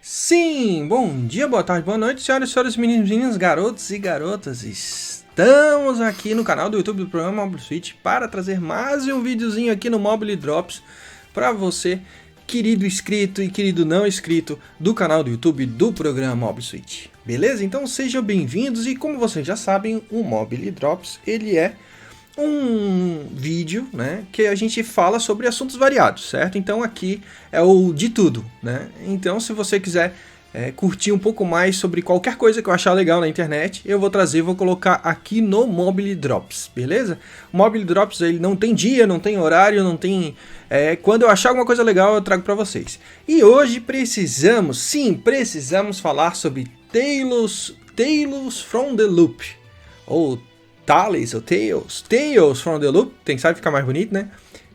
Sim, bom dia, boa tarde, boa noite, senhoras e senhores, meninos, garotos e garotas. Estamos aqui no canal do YouTube do programa Mobile Suite para trazer mais um videozinho aqui no Mobile Drops para você, querido inscrito e querido não inscrito do canal do YouTube do programa Mobile Suite. Beleza? Então sejam bem-vindos e como vocês já sabem, o Mobile Drops ele é um vídeo, né, que a gente fala sobre assuntos variados, certo? Então aqui é o de tudo, né? Então se você quiser curtir um pouco mais sobre qualquer coisa que eu achar legal na internet, eu vou colocar aqui no Mobile Drops, beleza? O Mobile Drops ele não tem dia, não tem horário, não tem... quando eu achar alguma coisa legal eu trago para vocês. E hoje precisamos falar sobre Tales from the Loop, ou Tales ou Tales from the Loop, tem que saber ficar mais bonito, né?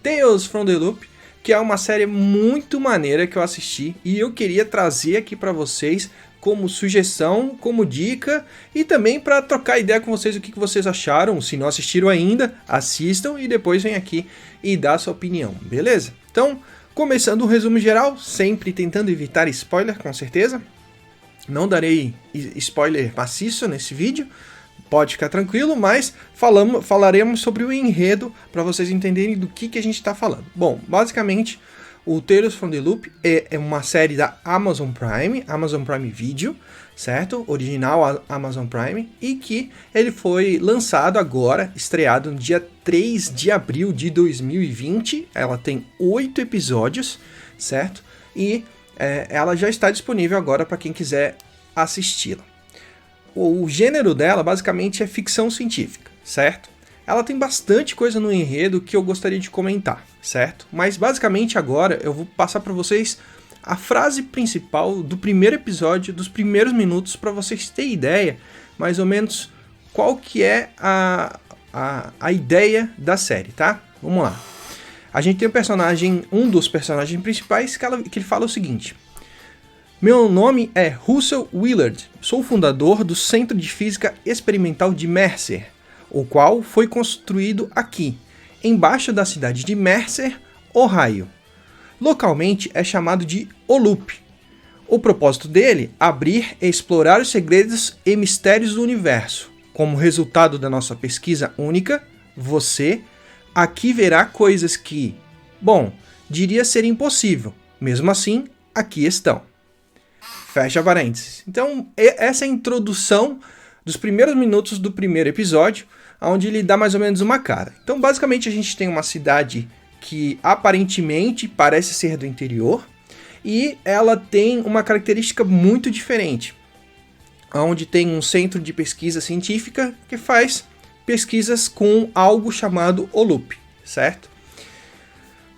Tales from the Loop, que é uma série muito maneira que eu assisti e eu queria trazer aqui para vocês como sugestão, como dica e também para trocar ideia com vocês o que vocês acharam. Se não assistiram ainda, assistam e depois vem aqui e dá a sua opinião, beleza? Então, começando um resumo geral, sempre tentando evitar spoiler, com certeza. Não darei spoiler maciço nesse vídeo. Pode ficar tranquilo, mas falaremos sobre o enredo para vocês entenderem do que a gente está falando. Bom, basicamente, o Tales from the Loop é uma série da Amazon Prime Video, certo? Original Amazon Prime, e que ele foi lançado agora, estreado no dia 3 de abril de 2020. Ela tem 8 episódios, certo? E ela já está disponível agora para quem quiser assisti-la. O gênero dela basicamente é ficção científica, certo? Ela tem bastante coisa no enredo que eu gostaria de comentar, certo? Mas basicamente agora eu vou passar para vocês a frase principal do primeiro episódio, dos primeiros minutos, para vocês terem ideia, mais ou menos, qual que é a ideia da série, tá? Vamos lá. A gente tem um dos personagens principais que ele fala o seguinte: meu nome é Russell Willard, sou fundador do Centro de Física Experimental de Mercer, o qual foi construído aqui, embaixo da cidade de Mercer, Ohio. Localmente é chamado de O Loop. O propósito dele é abrir e explorar os segredos e mistérios do universo. Como resultado da nossa pesquisa única, você aqui verá coisas que, bom, diria ser impossível. Mesmo assim, aqui estão. Fecha parênteses. Então, essa é a introdução dos primeiros minutos do primeiro episódio, onde ele dá mais ou menos uma cara. Então, basicamente, a gente tem uma cidade que aparentemente parece ser do interior, e ela tem uma característica muito diferente, onde tem um centro de pesquisa científica que faz pesquisas com algo chamado O Loop, certo?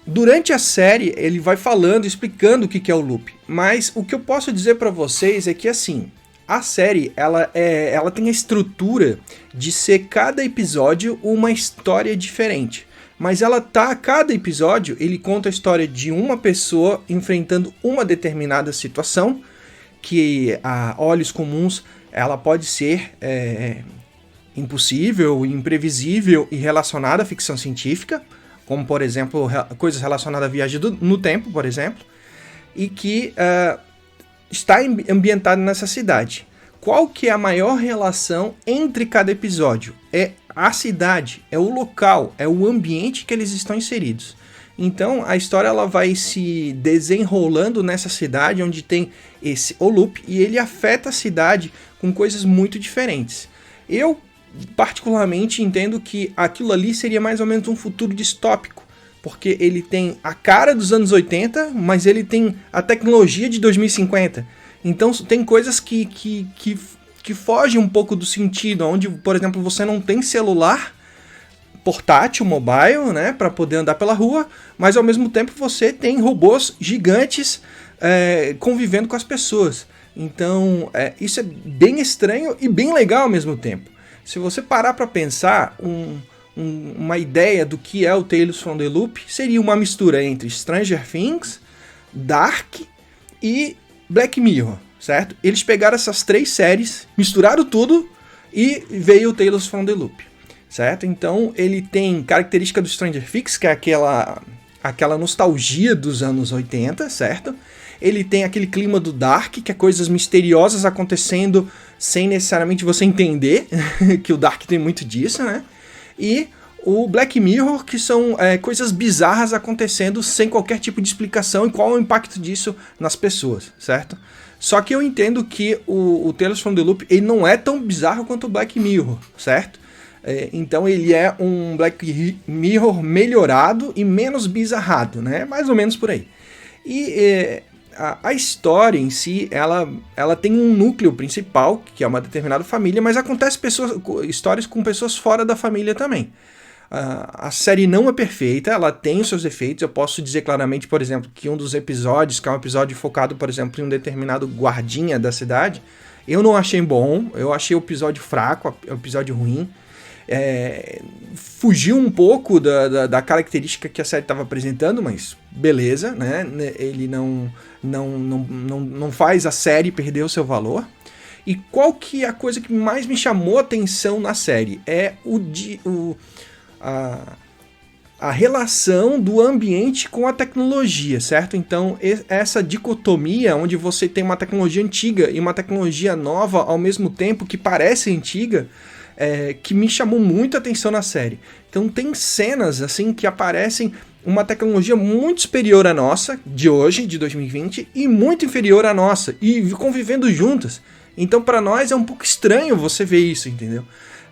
Durante a série, ele vai falando, explicando o que é o loop, mas o que eu posso dizer para vocês é que, assim, a série, ela tem a estrutura de ser cada episódio uma história diferente, mas cada episódio, ele conta a história de uma pessoa enfrentando uma determinada situação, que a olhos comuns, ela pode ser impossível, imprevisível e relacionada à ficção científica, como, por exemplo, coisas relacionadas à viagem no tempo, por exemplo, e que está ambientado nessa cidade. Qual que é a maior relação entre cada episódio? É a cidade, é o local, é o ambiente que eles estão inseridos. Então, a história ela vai se desenrolando nessa cidade, onde tem o loop, e ele afeta a cidade com coisas muito diferentes. Eu particularmente entendo que aquilo ali seria mais ou menos um futuro distópico, porque ele tem a cara dos anos 80, mas ele tem a tecnologia de 2050. Então tem coisas que fogem um pouco do sentido, onde, por exemplo, você não tem celular portátil, mobile, né, para poder andar pela rua, mas ao mesmo tempo você tem robôs gigantes convivendo com as pessoas. Então isso é bem estranho e bem legal ao mesmo tempo. Se você parar para pensar, uma ideia do que é o Tales from the Loop seria uma mistura entre Stranger Things, Dark e Black Mirror, certo? Eles pegaram essas 3 séries, misturaram tudo e veio o Tales from the Loop, certo? Então ele tem característica do Stranger Things, que é aquela nostalgia dos anos 80, certo? ele tem aquele clima do Dark, que é coisas misteriosas acontecendo sem necessariamente você entender, que o Dark tem muito disso, né? E o Black Mirror, que são coisas bizarras acontecendo sem qualquer tipo de explicação e qual é o impacto disso nas pessoas, certo? Só que eu entendo que o Tales from the Loop ele não é tão bizarro quanto o Black Mirror, certo? Então ele é um Black Mirror melhorado e menos bizarrado, né? Mais ou menos por aí. E a história em si, ela tem um núcleo principal, que é uma determinada família, mas acontece histórias com pessoas fora da família também. A série não é perfeita, ela tem os seus defeitos. Eu posso dizer claramente, por exemplo, que um dos episódios, que é um episódio focado, por exemplo, em um determinado guardinha da cidade, eu não achei bom, eu achei o episódio fraco, o episódio ruim. Fugiu um pouco da característica que a série estava apresentando, mas beleza, né? Ele não faz a série perder o seu valor. E qual que é a coisa que mais me chamou a atenção na série? É a relação do ambiente com a tecnologia, certo? Então, essa dicotomia onde você tem uma tecnologia antiga e uma tecnologia nova ao mesmo tempo que parece antiga, que me chamou muito a atenção na série. Então, tem cenas assim que aparecem uma tecnologia muito superior à nossa, de hoje, de 2020, e muito inferior à nossa, e convivendo juntas. Então, para nós é um pouco estranho você ver isso, entendeu?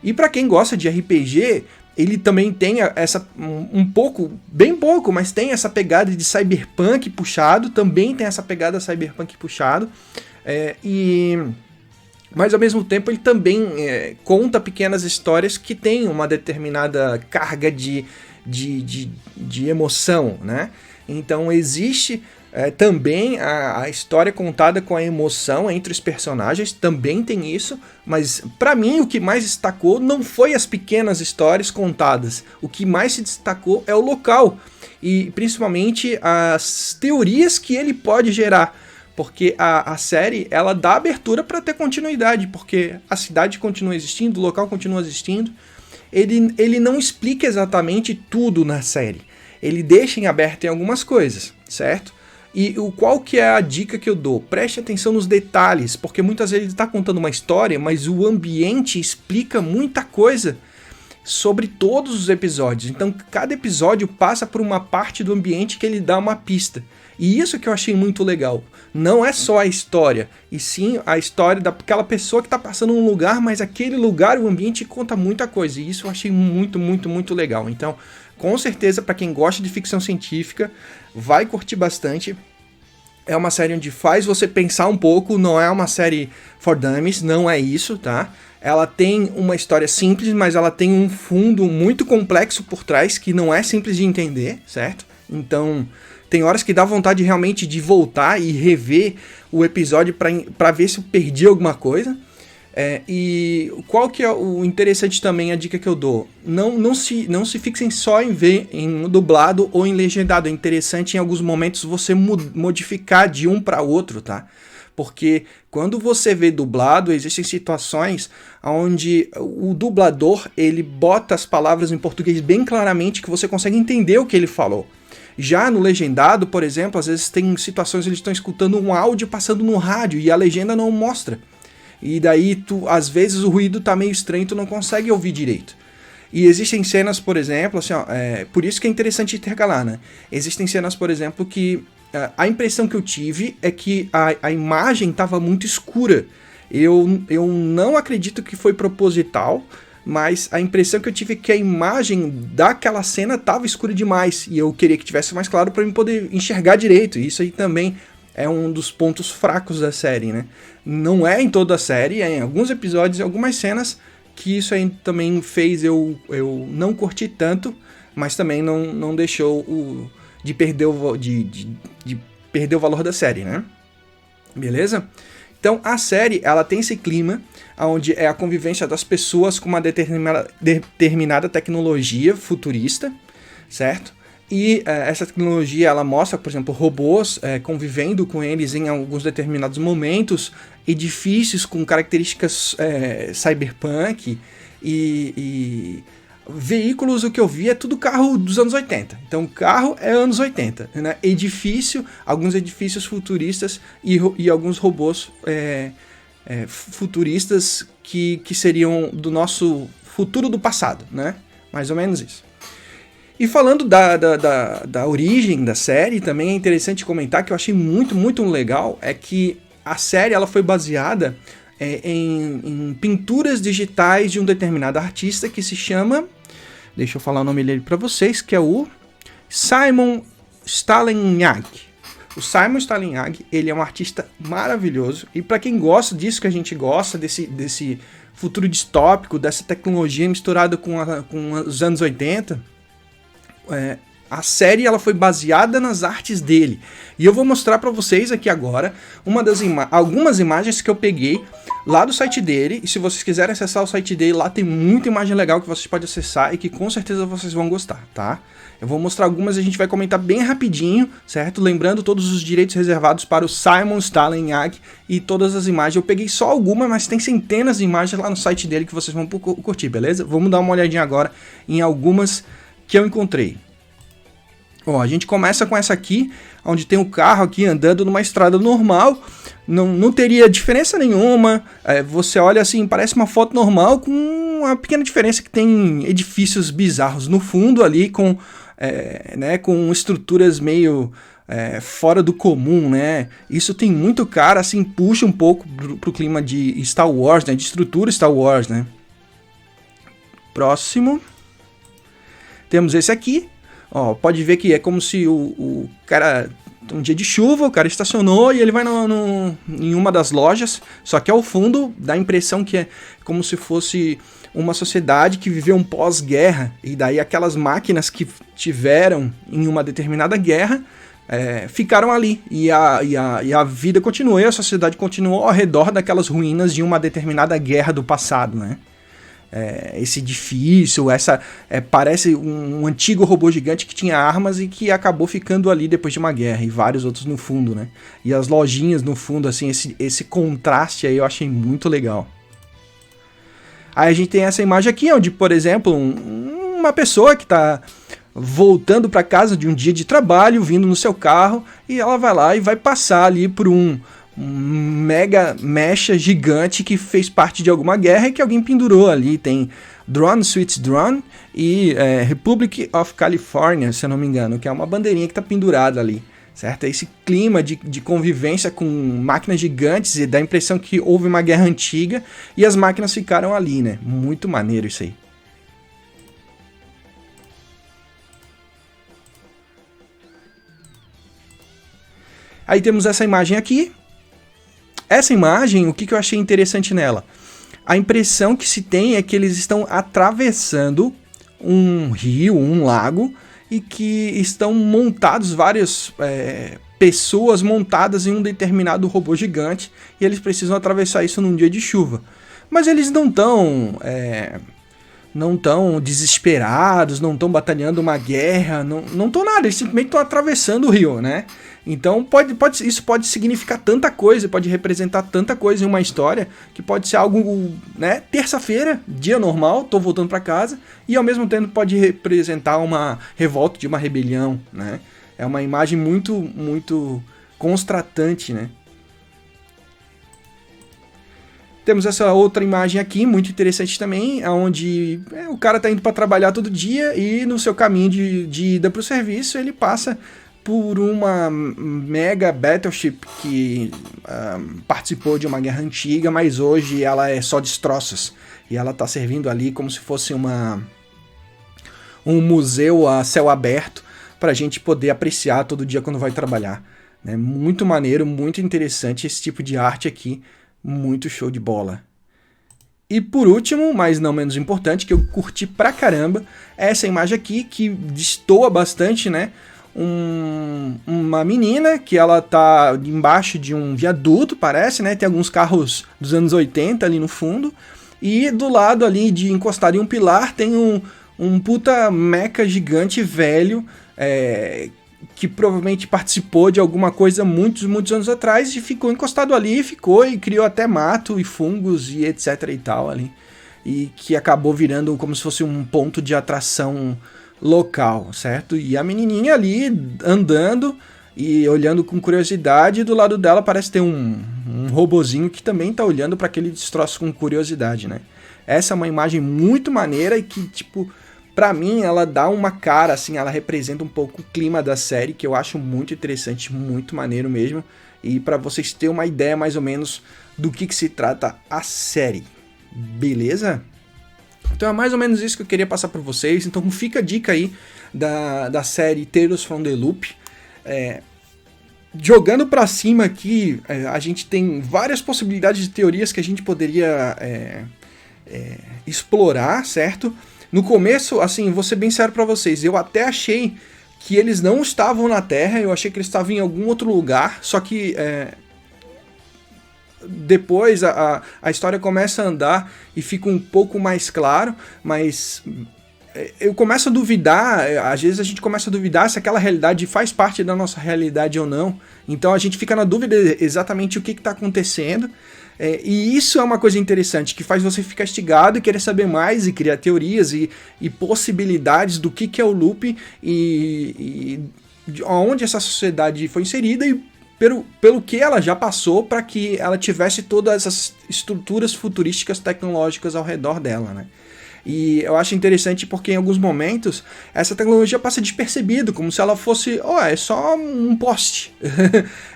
E para quem gosta de RPG, ele também tem essa, um pouco, bem pouco, mas tem essa pegada de cyberpunk puxado, também tem essa pegada cyberpunk puxado, mas ao mesmo tempo ele também conta pequenas histórias que têm uma determinada carga de emoção, né? Então existe também a história contada com a emoção entre os personagens, também tem isso, mas para mim o que mais destacou não foi as pequenas histórias contadas, o que mais se destacou é o local, e principalmente as teorias que ele pode gerar, porque a série ela dá abertura para ter continuidade, porque a cidade continua existindo, o local continua existindo, ele não explica exatamente tudo na série, ele deixa em aberto em algumas coisas, certo? E qual que é a dica que eu dou? Preste atenção nos detalhes, porque muitas vezes ele está contando uma história, mas o ambiente explica muita coisa sobre todos os episódios. Então cada episódio passa por uma parte do ambiente que ele dá uma pista. E isso que eu achei muito legal. Não é só a história, e sim a história daquela pessoa que está passando num lugar, mas aquele lugar, o ambiente conta muita coisa. E isso eu achei muito, muito, muito legal. Então, com certeza, para quem gosta de ficção científica, vai curtir bastante. É uma série onde faz você pensar um pouco, não é uma série for dummies, não é isso, tá? Ela tem uma história simples, mas ela tem um fundo muito complexo por trás, que não é simples de entender, certo? Então, tem horas que dá vontade realmente de voltar e rever o episódio para ver se eu perdi alguma coisa. E qual que é o interessante também, a dica que eu dou? Não se fixem só em ver em dublado ou em legendado. É interessante em alguns momentos você modificar de um para outro, tá? Porque quando você vê dublado, existem situações onde o dublador ele bota as palavras em português bem claramente que você consegue entender o que ele falou. Já no legendado, por exemplo, às vezes tem situações onde eles estão escutando um áudio passando no rádio e a legenda não mostra. E daí, às vezes, o ruído tá meio estranho, tu não consegue ouvir direito. E existem cenas, por exemplo, assim, ó, por isso que é interessante intercalar, né? Existem cenas, por exemplo, que a impressão que eu tive é que a imagem estava muito escura. Eu não acredito que foi proposital, mas a impressão que eu tive é que a imagem daquela cena estava escura demais. E eu queria que tivesse mais claro para eu poder enxergar direito. E isso aí também é um dos pontos fracos da série, né? Não é em toda a série, é em alguns episódios, em algumas cenas, que isso aí também fez eu não curtir tanto, mas também não deixou de perder o valor da série, né? Beleza? Então a série, ela tem esse clima, onde é a convivência das pessoas com uma determinada tecnologia futurista, certo? E essa tecnologia, ela mostra, por exemplo, robôs convivendo com eles em alguns determinados momentos, edifícios com características cyberpunk, e veículos, o que eu vi é tudo carro dos anos 80. Então, carro é anos 80, né? Edifício, alguns edifícios futuristas e alguns robôs futuristas que seriam do nosso futuro do passado, né? Mais ou menos isso. E falando da origem da série, também é interessante comentar que eu achei muito, muito legal, é que a série ela foi baseada em pinturas digitais de um determinado artista que se chama, deixa eu falar o nome dele para vocês, que é o Simon Stalinyag. O Simon Stalinyag, ele é um artista maravilhoso, e para quem gosta disso que a gente gosta, desse futuro distópico, dessa tecnologia misturada com os anos 80, a série ela foi baseada nas artes dele. E eu vou mostrar para vocês aqui agora algumas imagens que eu peguei lá do site dele. E se vocês quiserem acessar o site dele, lá tem muita imagem legal que vocês podem acessar e que com certeza vocês vão gostar, tá? Eu vou mostrar algumas e a gente vai comentar bem rapidinho, certo? Lembrando todos os direitos reservados para o Simon Stalinyag e todas as imagens. Eu peguei só algumas, mas tem centenas de imagens lá no site dele que vocês vão curtir, beleza? Vamos dar uma olhadinha agora em algumas que eu encontrei. Ó, a gente começa com essa aqui, onde tem um carro aqui andando numa estrada normal, não teria diferença nenhuma, você olha assim, parece uma foto normal, com uma pequena diferença que tem edifícios bizarros no fundo ali, com estruturas meio fora do comum, né? Isso tem muito cara, assim, puxa um pouco pro clima de Star Wars, né? De estrutura Star Wars, né? Próximo. Temos esse aqui. Ó, pode ver que é como se o cara, um dia de chuva, o cara estacionou e ele vai em uma das lojas, só que ao fundo dá a impressão que é como se fosse uma sociedade que viveu um pós-guerra, e daí aquelas máquinas que tiveram em uma determinada guerra ficaram ali, e a vida continuou, e a sociedade continuou ao redor daquelas ruínas de uma determinada guerra do passado, né? Esse edifício, parece um antigo robô gigante que tinha armas e que acabou ficando ali depois de uma guerra, e vários outros no fundo, né? E as lojinhas no fundo, assim, esse contraste aí eu achei muito legal. Aí a gente tem essa imagem aqui, onde, por exemplo, uma pessoa que está voltando para casa de um dia de trabalho, vindo no seu carro, e ela vai lá e vai passar ali por um mega mecha gigante que fez parte de alguma guerra e que alguém pendurou ali. Tem Drone Sweet Drone e Republic of California, se eu não me engano, que é uma bandeirinha que está pendurada ali, certo? Esse clima de convivência com máquinas gigantes, e dá a impressão que houve uma guerra antiga e as máquinas ficaram ali, né? Muito maneiro isso aí. Aí temos essa imagem aqui. Essa imagem, o que eu achei interessante nela? A impressão que se tem é que eles estão atravessando um rio, um lago, e que estão montados várias pessoas montadas em um determinado robô gigante, e eles precisam atravessar isso num dia de chuva. Mas eles não estão desesperados, não estão batalhando uma guerra, não estão nada, eles simplesmente estão atravessando o rio, né? Então isso pode significar tanta coisa, pode representar tanta coisa em uma história, que pode ser algo, né, terça-feira, dia normal, tô voltando para casa, e ao mesmo tempo pode representar uma revolta de uma rebelião, né? É uma imagem muito, muito constratante, né? Temos essa outra imagem aqui, muito interessante também, onde o cara tá indo para trabalhar todo dia e no seu caminho de ida para o serviço ele passa por uma mega battleship que participou de uma guerra antiga, mas hoje ela é só destroços. E ela tá servindo ali como se fosse um museu a céu aberto para a gente poder apreciar todo dia quando vai trabalhar, né? Muito maneiro, muito interessante esse tipo de arte aqui. Muito show de bola. E por último, mas não menos importante, que eu curti pra caramba, é essa imagem aqui que destoa bastante, né? Uma menina que ela tá embaixo de um viaduto, parece, né? Tem alguns carros dos anos 80 ali no fundo. E do lado ali, de encostado em um pilar, tem um puta meca gigante velho, que provavelmente participou de alguma coisa muitos, muitos anos atrás e ficou encostado ali, e criou até mato e fungos e etc e tal ali. e que acabou virando como se fosse um ponto de atração local, certo? E a menininha ali andando e olhando com curiosidade, e do lado dela parece ter um robozinho que também tá olhando para aquele destroço com curiosidade, né? Essa é uma imagem muito maneira e que, tipo, pra mim ela dá uma cara, assim, ela representa um pouco o clima da série, que eu acho muito interessante, muito maneiro mesmo. E pra vocês terem uma ideia mais ou menos do que se trata a série, beleza? Então é mais ou menos isso que eu queria passar pra vocês. Então fica a dica aí da série Tales from the Loop. Jogando pra cima aqui, a gente tem várias possibilidades de teorias que a gente poderia explorar, certo? No começo, assim, vou ser bem sério pra vocês, eu até achei que eles não estavam na Terra, eu achei que eles estavam em algum outro lugar, só que depois a história começa a andar e fica um pouco mais claro, mas eu começo a duvidar, às vezes a gente começa a duvidar se aquela realidade faz parte da nossa realidade ou não, então a gente fica na dúvida exatamente o que está acontecendo. E isso é uma coisa interessante, que faz você ficar instigado e querer saber mais e criar teorias e possibilidades do que é o loop e onde essa sociedade foi inserida e pelo que ela já passou para que ela tivesse todas essas estruturas futurísticas tecnológicas ao redor dela, né? E eu acho interessante porque em alguns momentos essa tecnologia passa despercebido, como se ela fosse, é só um poste.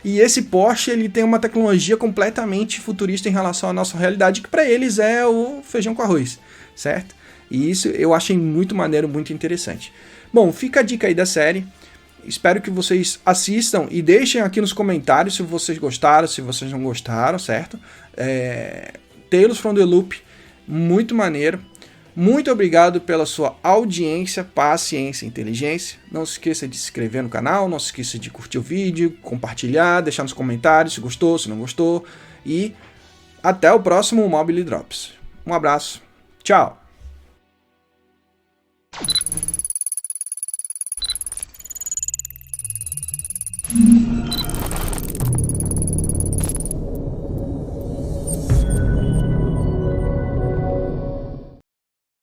E esse poste ele tem uma tecnologia completamente futurista em relação à nossa realidade, que para eles é o feijão com arroz, certo? E isso eu achei muito maneiro, muito interessante. Bom, fica a dica aí da série. Espero que vocês assistam e deixem aqui nos comentários se vocês gostaram, se vocês não gostaram, certo? Tales from the Loop, muito maneiro. Muito obrigado pela sua audiência, paciência e inteligência. Não se esqueça de se inscrever no canal, não se esqueça de curtir o vídeo, compartilhar, deixar nos comentários se gostou, se não gostou. E até o próximo Mobile Drops. Um abraço, tchau!